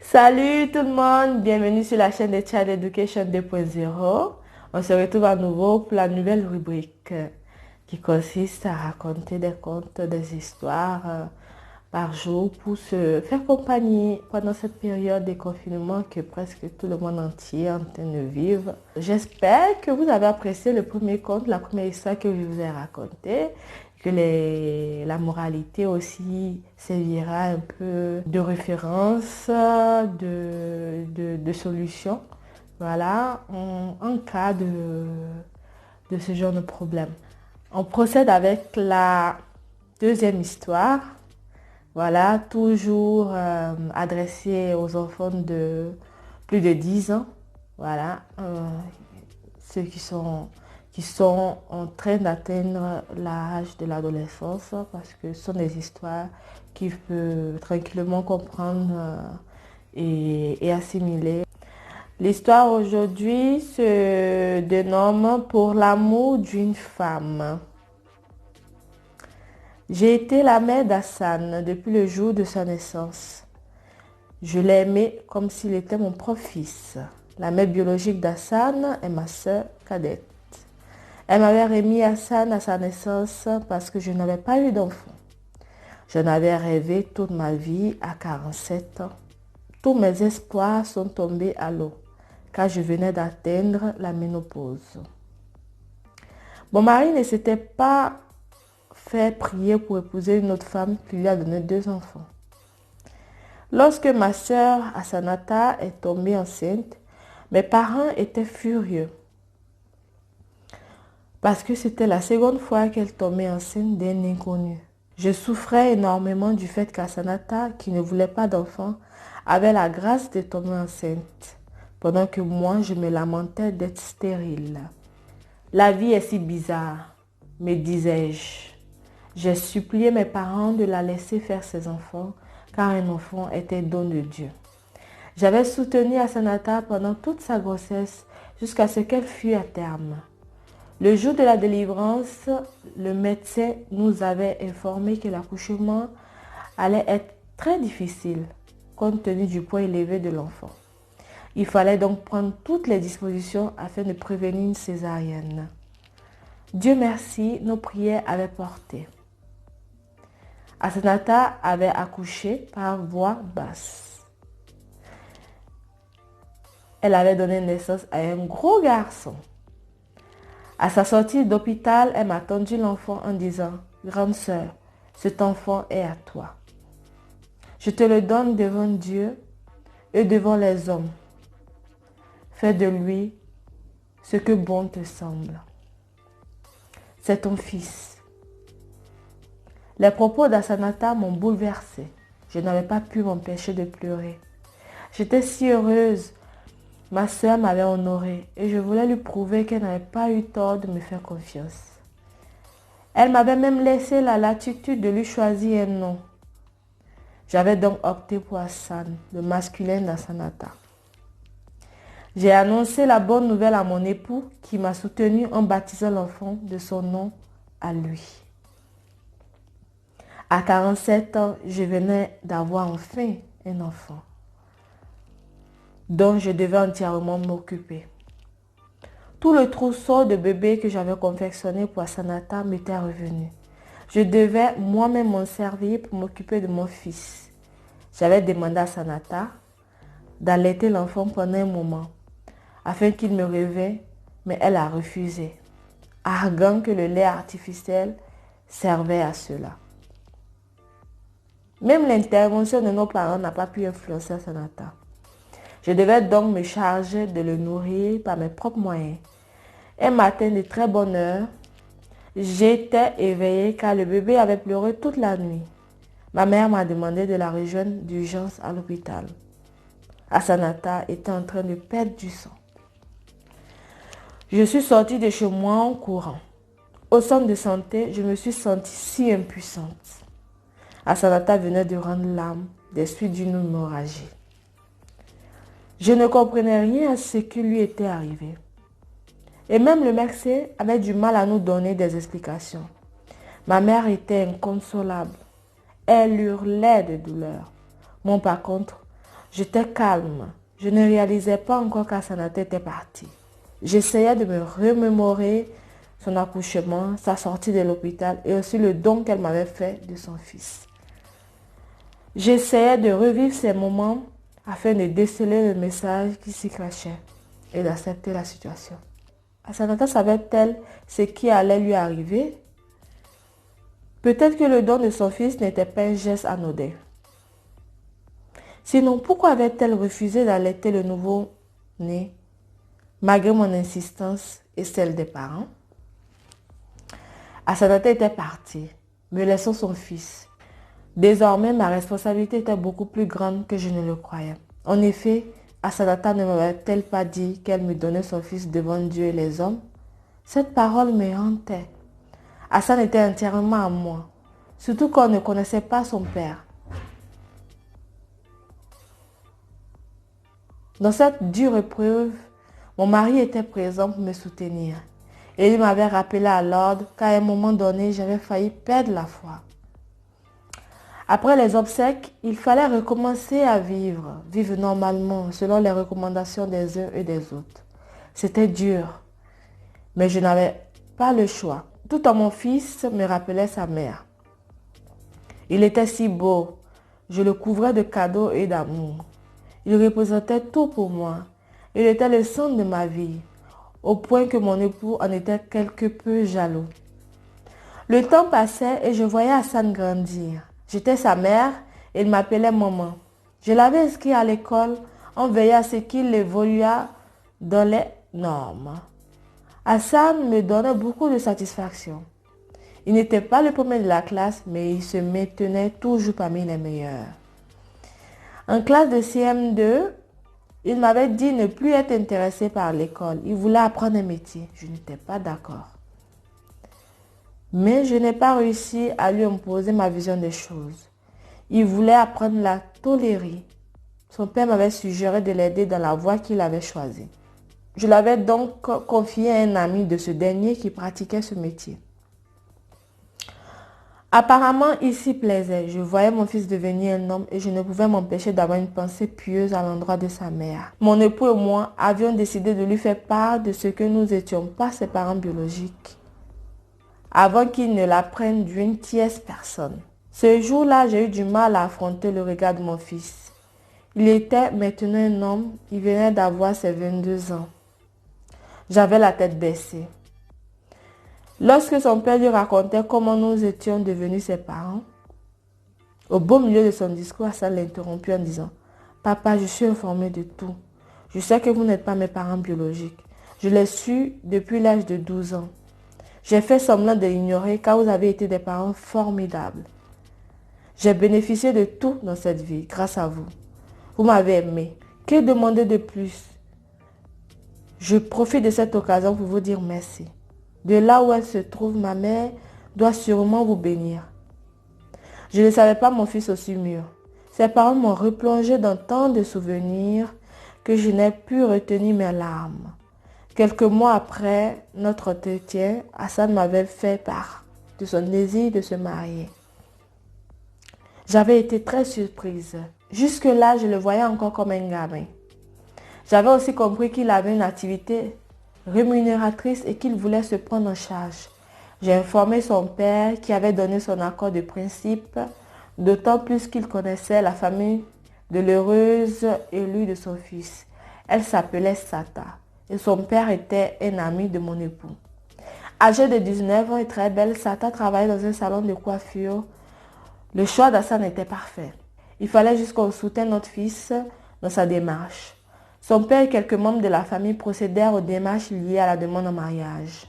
Salut tout le monde, bienvenue sur la chaîne de Child Education 2.0. On se retrouve à nouveau pour la nouvelle rubrique qui consiste à raconter des contes, des histoires par jour pour se faire compagnie pendant cette période de confinement que presque tout le monde entier est en train de vivre. J'espère que vous avez apprécié le premier conte, la première histoire que je vous ai racontée, que la moralité aussi servira un peu de référence, de solution, voilà, en cas de ce genre de problème. On procède avec la deuxième histoire, voilà, toujours adressée aux enfants de plus de 10 ans, voilà, ceux qui sont en train d'atteindre l'âge de l'adolescence parce que ce sont des histoires qu'ils peuvent tranquillement comprendre et assimiler. L'histoire aujourd'hui se dénomme Pour l'amour d'une femme. J'ai été la mère d'Hassan depuis le jour de sa naissance. Je l'ai aimé comme s'il était mon propre fils. La mère biologique d'Hassan est ma sœur cadette. Elle m'avait remis Hassan à sa naissance parce que je n'avais pas eu d'enfant. J'en avais rêvé toute ma vie à 47 ans. Tous mes espoirs sont tombés à l'eau car je venais d'atteindre la ménopause. Mon mari ne s'était pas fait prier pour épouser une autre femme qui lui a donné 2 enfants. Lorsque ma sœur Hassanata est tombée enceinte, mes parents étaient furieux parce que c'était la seconde fois qu'elle tombait enceinte d'un inconnu. Je souffrais énormément du fait qu'Hassanata, qui ne voulait pas d'enfant, avait la grâce de tomber enceinte, pendant que moi je me lamentais d'être stérile. La vie est si bizarre, me disais-je. J'ai supplié mes parents de la laisser faire ses enfants, car un enfant était don de Dieu. J'avais soutenu Hassanata pendant toute sa grossesse, jusqu'à ce qu'elle fût à terme. Le jour de la délivrance, le médecin nous avait informé que l'accouchement allait être très difficile, compte tenu du poids élevé de l'enfant. Il fallait donc prendre toutes les dispositions afin de prévenir une césarienne. Dieu merci, nos prières avaient porté. Hassanata avait accouché par voie basse. Elle avait donné naissance à un gros garçon. À sa sortie d'hôpital, elle m'a tendu l'enfant en disant « Grande sœur, cet enfant est à toi. Je te le donne devant Dieu et devant les hommes. Fais de lui ce que bon te semble. C'est ton fils. » Les propos d'Hassanata m'ont bouleversée. Je n'avais pas pu m'empêcher de pleurer. J'étais si heureuse. Ma sœur m'avait honorée et je voulais lui prouver qu'elle n'avait pas eu tort de me faire confiance. Elle m'avait même laissé la latitude de lui choisir un nom. J'avais donc opté pour Hassan, le masculin d'Hassanata. J'ai annoncé la bonne nouvelle à mon époux qui m'a soutenue en baptisant l'enfant de son nom à lui. À 47 ans, je venais d'avoir enfin un enfant dont je devais entièrement m'occuper. Tout le trousseau de bébés que j'avais confectionné pour Hassanata m'était revenu. Je devais moi-même m'en servir pour m'occuper de mon fils. J'avais demandé à Hassanata d'allaiter l'enfant pendant un moment afin qu'il me revînt, mais elle a refusé, arguant que le lait artificiel servait à cela. Même l'intervention de nos parents n'a pas pu influencer Hassanata. Je devais donc me charger de le nourrir par mes propres moyens. Un matin de très bonne heure, j'étais éveillée car le bébé avait pleuré toute la nuit. Ma mère m'a demandé de la rejoindre d'urgence à l'hôpital. Hassanata était en train de perdre du sang. Je suis sortie de chez moi en courant. Au centre de santé, je me suis sentie si impuissante. Hassanata venait de rendre l'âme des suites d'une hémorragie. Je ne comprenais rien à ce qui lui était arrivé. Et même le médecin avait du mal à nous donner des explications. Ma mère était inconsolable. Elle hurlait de douleur. Moi, par contre, J'étais calme. Je ne réalisais pas encore qu'Assanata était partie. J'essayais de me remémorer son accouchement, sa sortie de l'hôpital et aussi le don qu'elle m'avait fait de son fils. J'essayais de revivre ces moments afin de déceler le message qui s'y cachait et d'accepter la situation. Assanata savait-elle ce qui allait lui arriver? Peut-être que le don de son fils n'était pas un geste anodin. Sinon, pourquoi avait-elle refusé d'allaiter le nouveau-né, malgré mon insistance et celle des parents? Assanata était partie, me laissant son fils. Désormais, ma responsabilité était beaucoup plus grande que je ne le croyais. En effet, Assanata ne m'avait-elle pas dit qu'elle me donnait son fils devant Dieu et les hommes? Cette parole me hantait. Hassan était entièrement à moi, surtout qu'on ne connaissait pas son père. Dans cette dure épreuve, mon mari était présent pour me soutenir. Et il m'avait rappelé à l'ordre qu'à un moment donné, j'avais failli perdre la foi. Après les obsèques, il fallait recommencer à vivre normalement, selon les recommandations des uns et des autres. C'était dur, mais je n'avais pas le choix. Tout en mon fils me rappelait sa mère. Il était si beau, je le couvrais de cadeaux et d'amour. Il représentait tout pour moi. Il était le centre de ma vie, au point que mon époux en était quelque peu jaloux. Le temps passait et je voyais Hassan grandir. J'étais sa mère et il m'appelait maman. Je l'avais inscrit à l'école en veillant à ce qu'il évoluât dans les normes. Hassan me donnait beaucoup de satisfaction. Il n'était pas le premier de la classe, mais il se maintenait toujours parmi les meilleurs. En classe de CM2, il m'avait dit ne plus être intéressé par l'école. Il voulait apprendre un métier. Je n'étais pas d'accord. Mais je n'ai pas réussi à lui imposer ma vision des choses. Il voulait apprendre à la tolérer. Son père m'avait suggéré de l'aider dans la voie qu'il avait choisie. Je l'avais donc confié à un ami de ce dernier qui pratiquait ce métier. Apparemment, il s'y plaisait. Je voyais mon fils devenir un homme et je ne pouvais m'empêcher d'avoir une pensée pieuse à l'endroit de sa mère. Mon époux et moi avions décidé de lui faire part de ce que nous étions pas ses parents biologiques, avant qu'il ne l'apprenne d'une tierce personne. Ce jour-là, j'ai eu du mal à affronter le regard de mon fils. Il était maintenant un homme, il venait d'avoir ses 22 ans. J'avais la tête baissée. Lorsque son père lui racontait comment nous étions devenus ses parents, au beau milieu de son discours, Hassan l'interrompit en disant « Papa, je suis informé de tout. Je sais que vous n'êtes pas mes parents biologiques. Je l'ai su depuis l'âge de 12 ans. J'ai fait semblant de l'ignorer car vous avez été des parents formidables. J'ai bénéficié de tout dans cette vie grâce à vous. Vous m'avez aimé. Que demander de plus? Je profite de cette occasion pour vous dire merci. De là où elle se trouve, ma mère doit sûrement vous bénir. Je ne savais pas mon fils aussi mûr. Ses parents m'ont replongé dans tant de souvenirs que je n'ai pu retenir mes larmes. Quelques mois après notre entretien, Hassan m'avait fait part de son désir de se marier. J'avais été très surprise. Jusque-là, je le voyais encore comme un gamin. J'avais aussi compris qu'il avait une activité rémunératrice et qu'il voulait se prendre en charge. J'ai informé son père qui avait donné son accord de principe, d'autant plus qu'il connaissait la famille de l'heureuse élue de son fils. Elle s'appelait Sata et son père était un ami de mon époux. Âgée de 19 ans et très belle, Sata travaillait dans un salon de coiffure. Le choix d'Hassan était parfait. Il fallait juste qu'on soutienne notre fils dans sa démarche. Son père et quelques membres de la famille procédèrent aux démarches liées à la demande en mariage.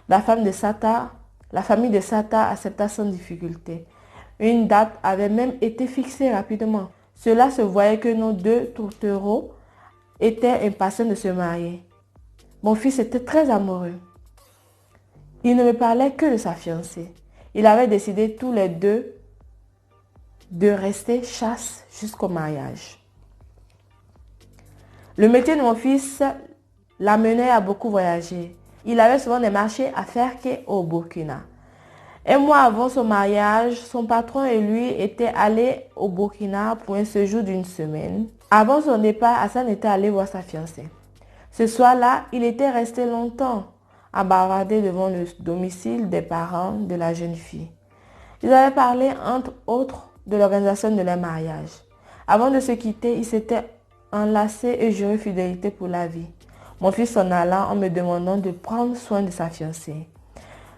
La famille de Sata accepta sans difficulté. Une date avait même été fixée rapidement. Cela se voyait que nos deux tourtereaux étaient impatients de se marier. Mon fils était très amoureux. Il ne me parlait que de sa fiancée. Ils avaient décidé tous les deux de rester chaste jusqu'au mariage. Le métier de mon fils l'amenait à beaucoup voyager. Il avait souvent des marchés à faire qu'au Burkina. Un mois avant son mariage, son patron et lui étaient allés au Burkina pour un séjour d'une semaine. Avant son départ, Hassan était allé voir sa fiancée. Ce soir-là, il était resté longtemps à bavarder devant le domicile des parents de la jeune fille. Ils avaient parlé, entre autres, de l'organisation de leur mariage. Avant de se quitter, ils s'étaient enlacés et juré fidélité pour la vie. Mon fils s'en alla en me demandant de prendre soin de sa fiancée.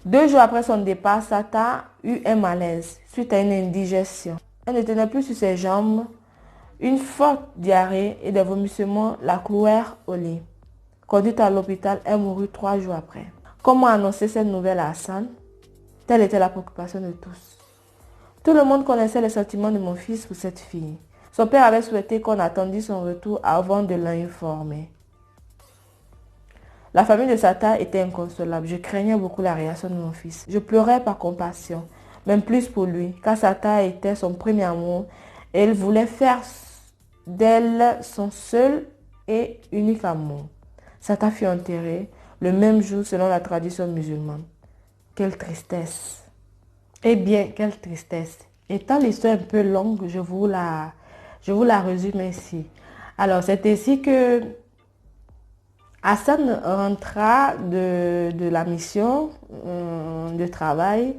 2 jours après son départ, Sata eut un malaise suite à une indigestion. Elle ne tenait plus sur ses jambes. Une forte diarrhée et des vomissements la clouèrent au lit. Conduite à l'hôpital, elle mourut 3 jours après. Comment annoncer cette nouvelle à Hassan? Telle était la préoccupation de tous. Tout le monde connaissait les sentiments de mon fils pour cette fille. Son père avait souhaité qu'on attendît son retour avant de l'informer. La famille de Sata était inconsolable. Je craignais beaucoup la réaction de mon fils. Je pleurais par compassion, même plus pour lui, car Sata était son premier amour et il voulait faire d'elle son seul et unique amour. Sata fut enterrée le même jour selon la tradition musulmane. Quelle tristesse! Eh bien, quelle tristesse! Étant l'histoire un peu longue, je vous la résume ici. Alors, c'est ainsi que Hassan rentra de la mission de travail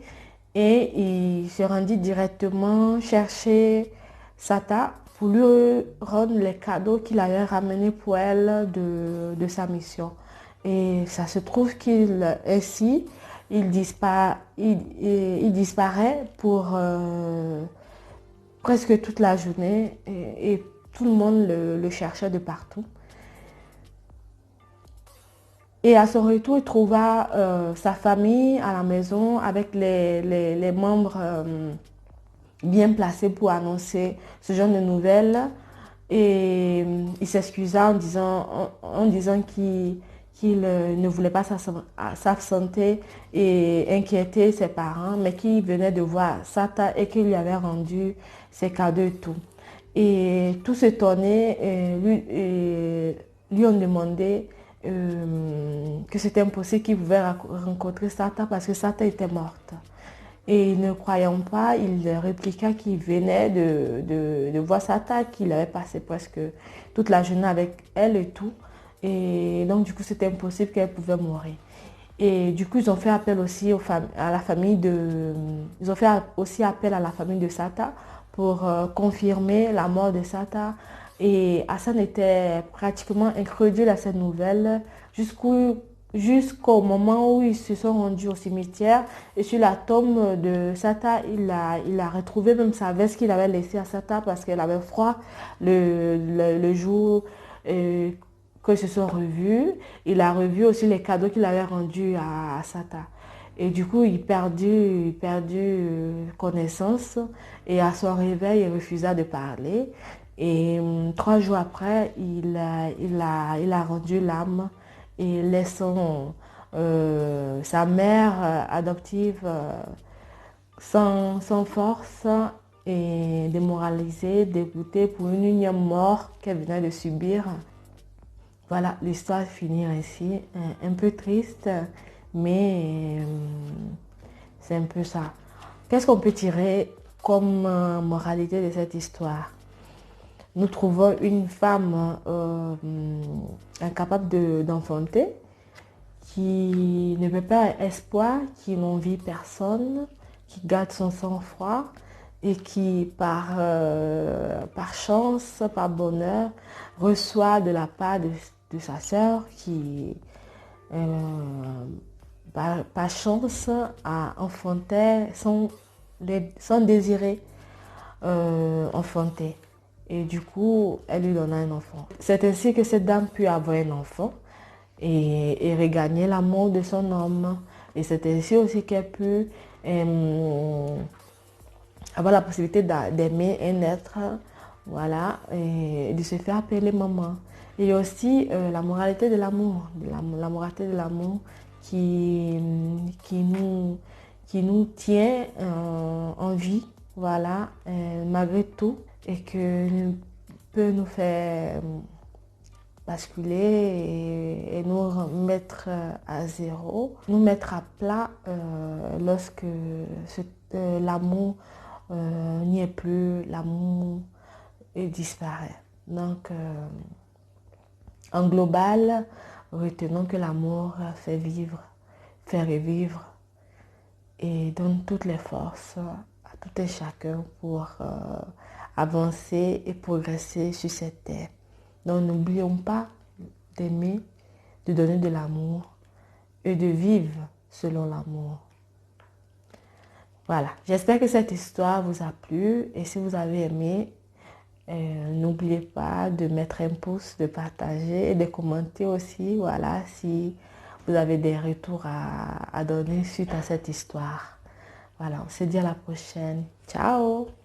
et il se rendit directement chercher Sata pour lui rendre les cadeaux qu'il avait ramenés pour elle de sa mission. Et ça se trouve il disparaît pour presque toute la journée et tout le monde le cherchait de partout. Et à son retour, il trouva sa famille à la maison avec les membres bien placés pour annoncer ce genre de nouvelles. Et il s'excusa en disant qu'il ne voulait pas s'absenter et inquiéter ses parents, mais qu'il venait de voir Sata et qu'il lui avait rendu ses cadeaux et tout. Et tous étonnés lui ont demandé que c'était impossible qu'il pouvait rencontrer Sata parce que Sata était morte. Et ne croyant pas, il répliqua qu'il venait de voir Sata, qu'il avait passé presque toute la journée avec elle et tout. Et donc du coup, c'était impossible qu'elle pouvait mourir. Et du coup, ils ont fait appel aussi à la famille de... Ils ont fait aussi appel à la famille de Sata pour confirmer la mort de Sata. Et Hassan était pratiquement incrédule à cette nouvelle jusqu'au moment où ils se sont rendus au cimetière. Et sur la tombe de Sata, il a retrouvé même sa veste qu'il avait laissée à Sata parce qu'elle avait froid le jour qu'ils se sont revus. Il a revu aussi les cadeaux qu'il avait rendus à Sata. Et du coup, il perdit connaissance. Et à son réveil, il refusa de parler. Et 3 jours après, il a rendu l'âme et laissant sa mère adoptive sans force et démoralisée, dégoûtée pour une union mort qu'elle venait de subir. Voilà, l'histoire finit ainsi, un peu triste, mais c'est un peu ça. Qu'est-ce qu'on peut tirer comme moralité de cette histoire? Nous trouvons une femme incapable d'enfanter, qui ne peut pas espoir, qui n'envie personne, qui garde son sang-froid et qui, par chance, par bonheur, reçoit de la part de sa sœur qui, par chance, a enfanté sans désirer enfanter. Et du coup, elle lui donna un enfant. C'est ainsi que cette dame put avoir un enfant et regagner l'amour de son homme. Et c'est ainsi aussi qu'elle put avoir la possibilité d'aimer un être, voilà, et de se faire appeler maman. Et aussi la moralité de l'amour, la moralité de l'amour qui nous tient en vie, voilà, malgré tout, et que peut nous faire basculer et nous mettre à zéro, nous mettre à plat lorsque l'amour n'y est plus, l'amour disparaît. Donc, en global, retenons que l'amour fait vivre, fait revivre et donne toutes les forces à tout et chacun pour avancer et progresser sur cette terre. Donc, n'oublions pas d'aimer, de donner de l'amour et de vivre selon l'amour. Voilà, j'espère que cette histoire vous a plu et si vous avez aimé, n'oubliez pas de mettre un pouce, de partager et de commenter aussi, voilà, si vous avez des retours à donner suite à cette histoire. Voilà, on se dit à la prochaine. Ciao!